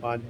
5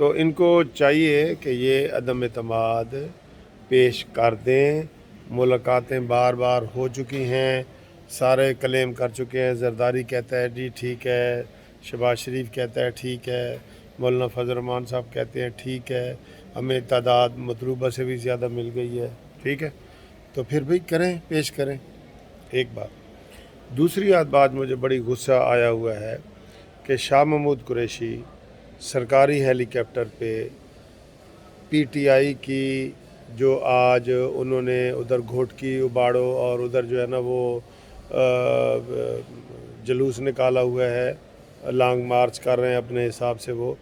تو ان کو چاہیے کہ یہ عدم اعتماد پیش کر دیں. ملاقاتیں بار بار ہو چکی ہیں, سارے کلیم کر چکے ہیں. زرداری کہتا ہے جی ٹھیک ہے, شہباز شریف کہتا ہے ٹھیک ہے, مولانا فضل الرحمان صاحب کہتے ہیں ٹھیک ہے, ہمیں تعداد مطلوبہ سے بھی زیادہ مل گئی ہے, ٹھیک ہے. تو پھر بھئی کریں, پیش کریں. ایک بات. دوسری بات مجھے بڑی غصہ آیا ہوا ہے کہ شاہ محمود قریشی سرکاری ہیلی کاپٹر پہ پی ٹی آئی کی جو آج انہوں نے ادھر گھوٹکی اباڑو اور ادھر جو ہے نا وہ جلوس نکالا ہوا ہے, لانگ مارچ کر رہے ہیں اپنے حساب سے, وہ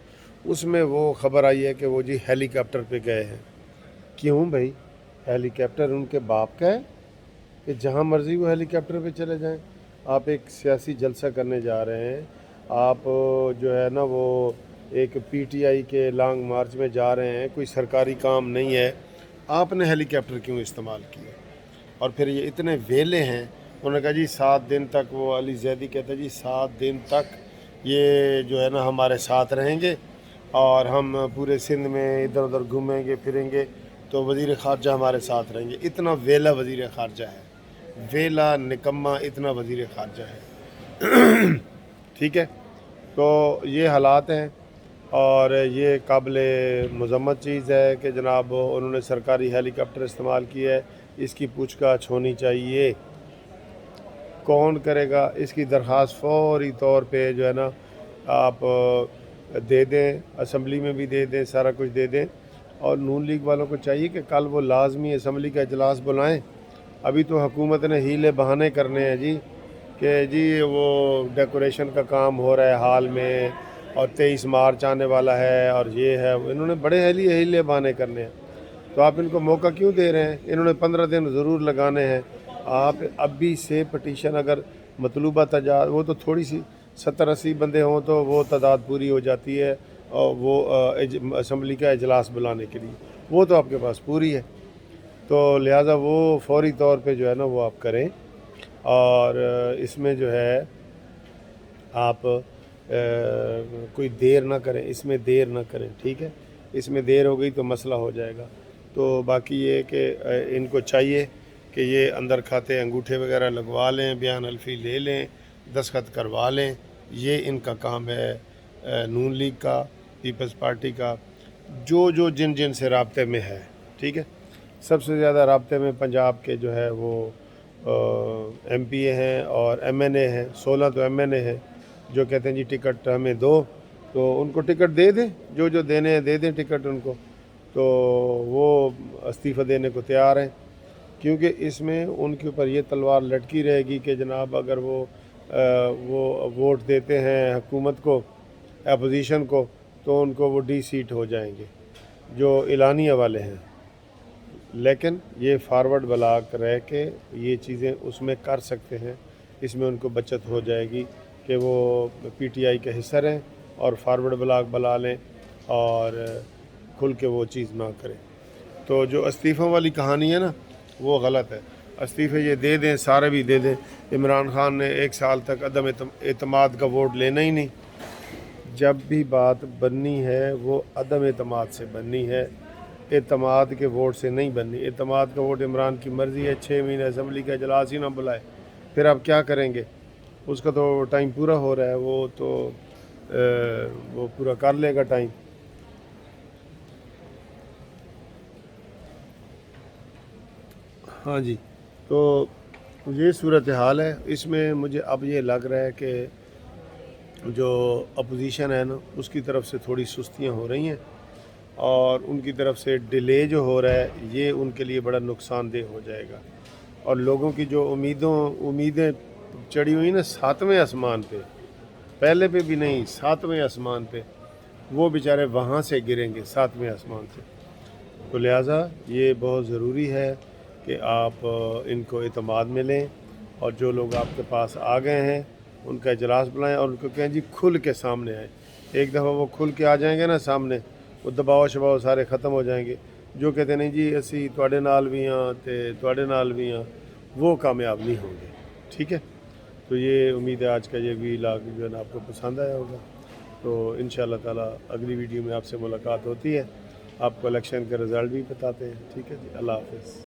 اس میں وہ خبر آئی ہے کہ وہ جی ہیلی کاپٹر پہ گئے ہیں. کیوں بھائی؟ ہیلی کاپٹر ان کے باپ کا ہے کہ جہاں مرضی وہ ہیلی کاپٹر پہ چلے جائیں؟ آپ ایک سیاسی جلسہ کرنے جا رہے ہیں, آپ جو ہے نا وہ ایک پی ٹی آئی کے لانگ مارچ میں جا رہے ہیں, کوئی سرکاری کام نہیں ہے, آپ نے ہیلی کاپٹر کیوں استعمال کیا؟ اور پھر یہ اتنے ویلے ہیں, انہوں نے کہا جی 7 دن تک, وہ علی زیدی کہتا ہے جی 7 دن تک یہ جو ہے نا ہمارے ساتھ رہیں گے اور ہم پورے سندھ میں ادھر ادھر گھومیں گے پھریں گے تو وزیر خارجہ ہمارے ساتھ رہیں گے. اتنا ویلا وزیر خارجہ ہے, ویلا نکمہ اتنا وزیر خارجہ ہے. ٹھیک ہے, تو یہ حالات ہیں اور یہ قابل مذمت چیز ہے کہ جناب انہوں نے سرکاری ہیلی کاپٹر استعمال کیا ہے. اس کی پوچھ گچھ ہونی چاہیے. کون کرے گا اس کی درخواست؟ فوری طور پہ جو ہے نا آپ دے دیں, اسمبلی میں بھی دے دیں, سارا کچھ دے دیں. اور نون لیگ والوں کو چاہیے کہ کل وہ لازمی اسمبلی کا اجلاس بلائیں. ابھی تو حکومت نے ہیلے بہانے کرنے ہیں جی کہ جی وہ ڈیکوریشن کا کام ہو رہا ہے حال میں اور 23 مارچ آنے والا ہے اور یہ ہے, انہوں نے بڑے ہیلے بہانے کرنے ہیں. تو آپ ان کو موقع کیوں دے رہے ہیں؟ انہوں نے 15 دن ضرور لگانے ہیں. آپ ابھی سے پٹیشن اگر مطلوبہ تعداد, وہ تو تھوڑی سی 70-80 بندے ہوں تو وہ تعداد پوری ہو جاتی ہے, اور وہ اسمبلی کا اجلاس بلانے کے لیے وہ تو آپ کے پاس پوری ہے. تو لہٰذا وہ فوری طور پہ جو ہے نا وہ آپ کریں, اور اس میں جو ہے آپ کوئی دیر نہ کریں, اس میں دیر نہ کریں. ٹھیک ہے, اس میں دیر ہو گئی تو مسئلہ ہو جائے گا. تو باقی یہ کہ ان کو چاہیے کہ یہ اندر کھاتے انگوٹھے وغیرہ لگوا لیں, بیان الفی لے لیں, دستخط کروا لیں. یہ ان کا کام ہے نون لیگ کا, پیپلز پارٹی کا, جو جن سے رابطے میں ہے. ٹھیک ہے, سب سے زیادہ رابطے میں پنجاب کے جو ہے وہ ایم پی اے ہیں اور ایم این اے ہیں. 16 تو ایم این اے ہیں جو کہتے ہیں جی ٹکٹ ہمیں دو, تو ان کو ٹکٹ دے دیں, جو دینے ہیں دے دیں ٹکٹ ان کو. تو وہ استعفیٰ دینے کو تیار ہیں, کیونکہ اس میں ان کے اوپر یہ تلوار لٹکی رہے گی کہ جناب اگر وہ ووٹ دیتے ہیں حکومت کو, اپوزیشن کو, تو ان کو وہ ڈی سیٹ ہو جائیں گے جو اعلانیہ والے ہیں. لیکن یہ فارورڈ بلاک رہ کے یہ چیزیں اس میں کر سکتے ہیں. اس میں ان کو بچت ہو جائے گی کہ وہ پی ٹی آئی کا حصہ رہیں اور فارورڈ بلاک بنا لیں اور کھل کے وہ چیز نہ کریں. تو جو استعفوں والی کہانی ہے نا وہ غلط ہے. استعفے یہ دے دیں, سارے بھی دے دیں. عمران خان نے 1 سال تک عدم اعتماد کا ووٹ لینا ہی نہیں. جب بھی بات بننی ہے وہ عدم اعتماد سے بننی ہے, اعتماد کے ووٹ سے نہیں بننی. اعتماد کا ووٹ عمران کی مرضی ہے, 6 مہینے اسمبلی کا اجلاس ہی نہ بلائے, پھر آپ کیا کریں گے؟ اس کا تو ٹائم پورا ہو رہا ہے, وہ تو وہ پورا کر لے گا ٹائم. ہاں جی, تو یہ صورتحال ہے. اس میں مجھے اب یہ لگ رہا ہے کہ جو اپوزیشن ہے نا اس کی طرف سے تھوڑی سستیاں ہو رہی ہیں, اور ان کی طرف سے ڈیلے جو ہو رہا ہے یہ ان کے لیے بڑا نقصان دہ ہو جائے گا. اور لوگوں کی جو امیدیں چڑھی ہوئی نا 7ویں آسمان پہ, پہلے پہ بھی نہیں 7ویں آسمان پہ, وہ بیچارے وہاں سے گریں گے 7ویں آسمان سے. تو لہٰذا یہ بہت ضروری ہے کہ آپ ان کو اعتماد میں لیں, اور جو لوگ آپ کے پاس آ گئے ہیں ان کا اجلاس بلائیں اور ان کو کہیں جی کھل کے سامنے آئیں. ایک دفعہ وہ کھل کے آ جائیں گے نا سامنے, وہ دباؤ شباؤ سارے ختم ہو جائیں گے. جو کہتے نہیں جی اسی تواڈے نال بھی ہاں تے تواڈے نال بھی ہاں, وہ کامیاب نہیں ہوں گے. ٹھیک ہے, تو یہ امید ہے آج کا یہ ویلاگ جو ہے نا آپ کو پسند آیا ہوگا. تو انشاءاللہ تعالیٰ اگلی ویڈیو میں آپ سے ملاقات ہوتی ہے، آپ کو الیکشن کا رزلٹ بھی بتاتے ہیں. ٹھیک ہے جی، اللہ حافظ.